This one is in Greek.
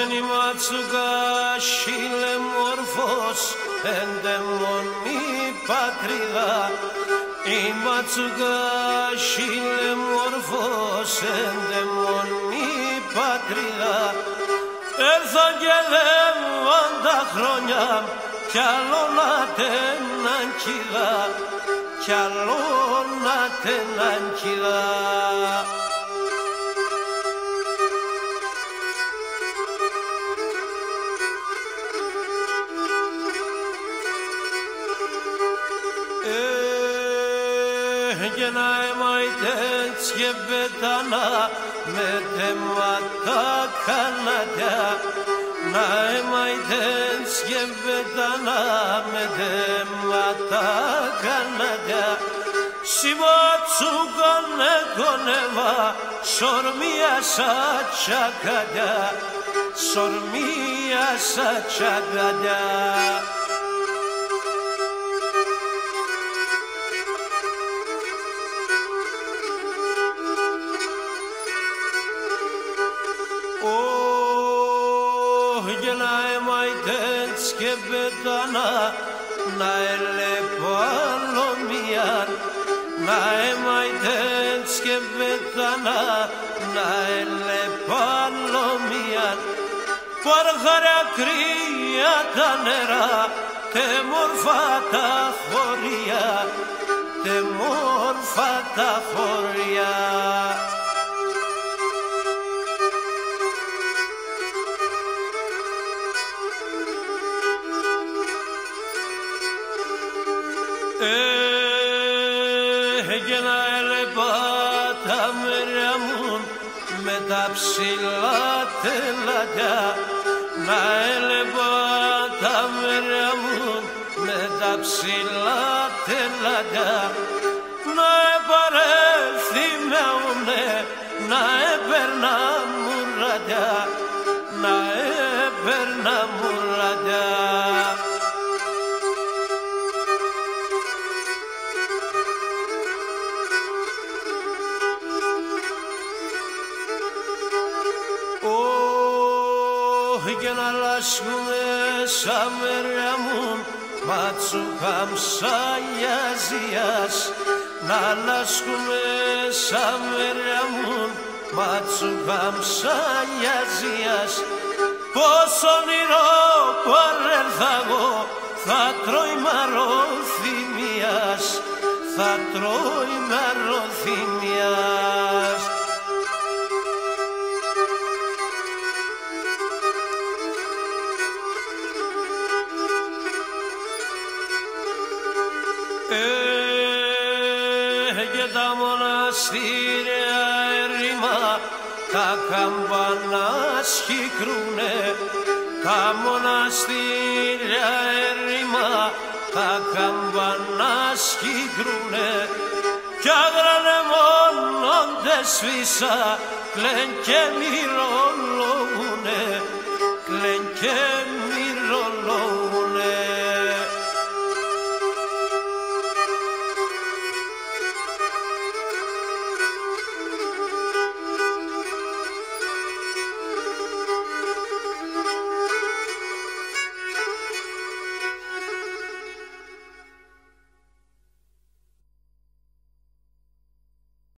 Ποσένι ματσουκάσιλε μόρφος εντεμόν η πατρίδα. Η ματσουκάσιλε μόρφος εντεμόν η πατρίδα. Έρθαν και λέμαν τα χρόνια κι άλλο να τέναν κιλά, κι άλλο να τέναν κιλά. Και να εμαϊτές και πετάνα με τεμάτα κανατιά. Να εμαϊτές και πετάνα με τεμάτα κανατιά. Σιβατσούκανε κονέβα σορμία σα τσακαδιά, σορμία σα τσακαδιά. Και να εμαϊτές και πετάνα να ελεπαλωμίαν. Να εμαϊτές και πετάνα να ελεπαλωμίαν. Παρχαρя κρύα τα νερά, τε μόρφα τα χωριά, τε μόρφα τα χωριά. Και να έλεπα τα μέρια μου με τα ψηλά τελατιά. Να έλεπα τα μέρια μου με τα ψηλά τελατιά. Να επαρέλθει με ουνέ, να έπαιρνα μουραντιά, να έπαιρνα μουραντιά. Και να λάσκουνε σαν μέρια μου ματσουκάμσα γιαζίας. Να λάσκουνε σαν μέρια μου ματσουκάμσα γιαζίας. Πώς όνειρο παρέλθαγω θα τρώει μαροθυμίας, θα τρώει μαροθυμίας. Και τα μοναστήρια ερήμα τα καμπανά σχικρούνε. Τα μοναστήρια ερήμα τα καμπανά σχικρούνε. Κι άγρανε μόνον τε σβήσα κλαιν και μυρώ